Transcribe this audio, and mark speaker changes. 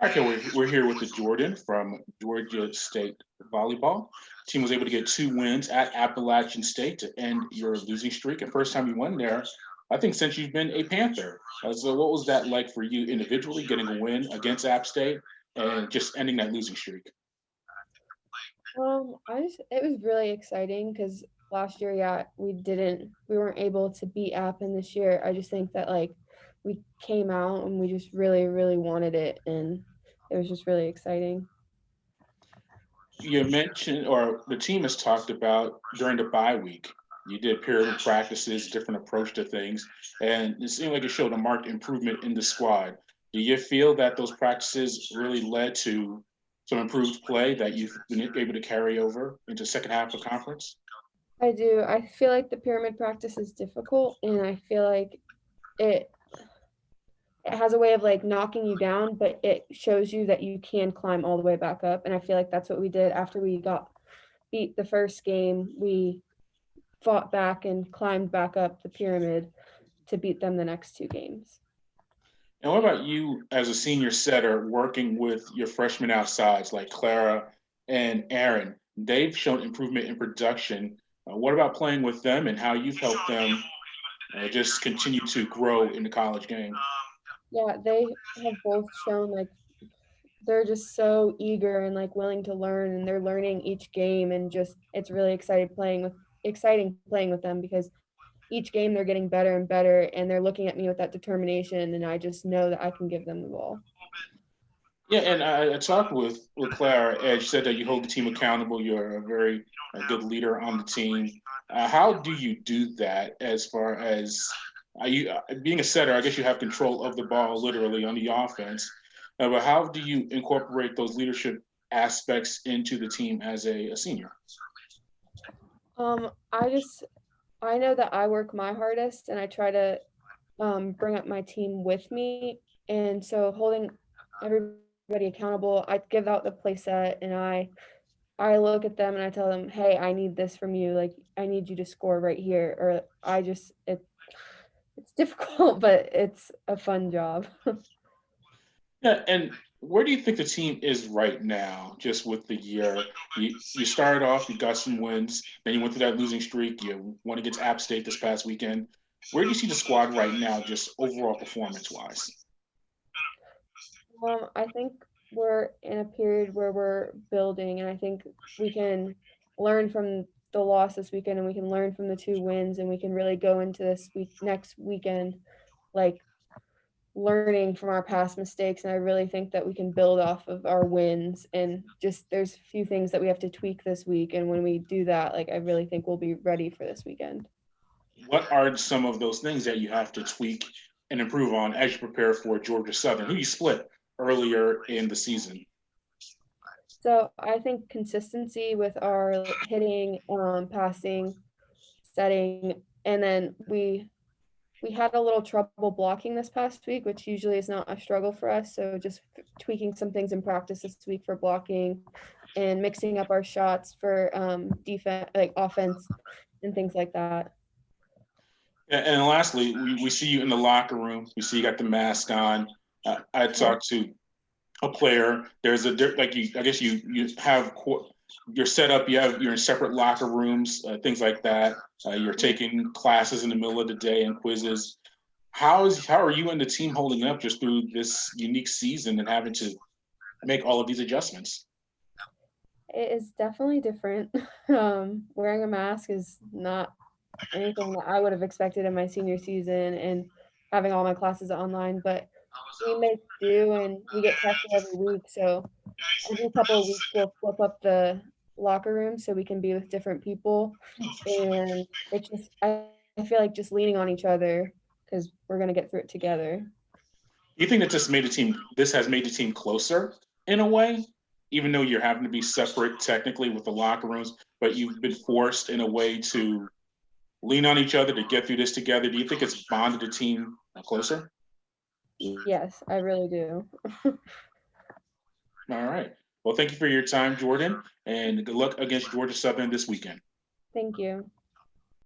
Speaker 1: Okay, we're here with the Jordan from Georgia State Volleyball. Team was able to get two wins at Appalachian State to end your losing streak. And first time you won there, I think, since you've been a Panther. So, what was that like for you individually, getting a win against App State and just ending that losing streak?
Speaker 2: It was really exciting because last year, yeah, we weren't able to beat App, and this year, I just think that like we came out and we just really, really wanted it, and it was just really exciting.
Speaker 1: You mentioned, or the team has talked about during the bye week, you did period practices, different approach to things, and it seemed like it showed a marked improvement in the squad. Do you feel that those practices really led to some improved play that you've been able to carry over into second half of conference?
Speaker 2: I do. I feel like the pyramid practice is difficult, and I feel like it it has a way of like knocking you down, but it shows you that you can climb all the way back up. And I feel like that's what we did after we got beat the first game. We fought back and climbed back up the pyramid to beat them the next two games.
Speaker 1: And what about you as a senior setter working with your freshmen outsides like Clara and Erin? They've shown improvement in production. What about playing with them and how you've helped them just continue to grow in the college game?
Speaker 2: Yeah, they have both shown like they're just so eager and like willing to learn, and they're learning each game, and just it's really exciting playing with them because each game they're getting better and better, and they're looking at me with that determination, and I just know that I can give them the ball.
Speaker 1: Yeah, and I talked with Clara, and she said that you hold the team accountable. You're a very good leader on the team. How do you do that as far as being a setter? I guess you have control of the ball literally on the offense, but how do you incorporate those leadership aspects into the team as a senior?
Speaker 2: I just I know that I work my hardest, and I try to bring up my team with me, and so holding everybody accountable, I give out the play set, and I look at them and I tell them, "Hey, I need this from you. Like, I need you to score right here." Or it's difficult, but it's a fun job.
Speaker 1: Yeah, and where do you think the team is right now, just with the year? You started off, you got some wins, then you went through that losing streak. You won against App State this past weekend. Where do you see the squad right now, just overall performance wise?
Speaker 2: I think we're in a period where we're building, and I think we can learn from the loss this weekend, and we can learn from the two wins, and we can really go into this next weekend like learning from our past mistakes. And I really think that we can build off of our wins, and just there's a few things that we have to tweak this week, and when we do that, like I really think we'll be ready for this weekend.
Speaker 1: What are some of those things that you have to tweak and improve on as you prepare for Georgia Southern, who you split earlier in the season?
Speaker 2: So I think consistency with our hitting, passing, setting, and then we had a little trouble blocking this past week, which usually is not a struggle for us. So just tweaking some things in practice this week for blocking, and mixing up our shots for defense, like offense, and things like that.
Speaker 1: And lastly, we see you in the locker room. We see you got the mask on. I
Speaker 2: Yeah.
Speaker 1: talked to a player. There's like you. I guess you have you're set up. You're in separate locker rooms, things like that. You're taking classes in the middle of the day and quizzes. How are you and the team holding up just through this unique season and having to make all of these adjustments?
Speaker 2: It is definitely different. Wearing a mask is not anything that I would have expected in my senior season, and having all my classes online, but we make do, and we get tested every week. So every couple of weeks we'll flip up the locker room so we can be with different people. And it's just I feel like just leaning on each other because we're gonna get through it together.
Speaker 1: Do you think that just made the team? This has made the team closer in a way, even though you're having to be separate technically with the locker rooms, but you've been forced in a way to lean on each other to get through this together. Do you think it's bonded the team closer?
Speaker 2: Yes, I really do.
Speaker 1: All right. Well, thank you for your time, Jordan, and good luck against Georgia Southern this weekend.
Speaker 2: Thank you.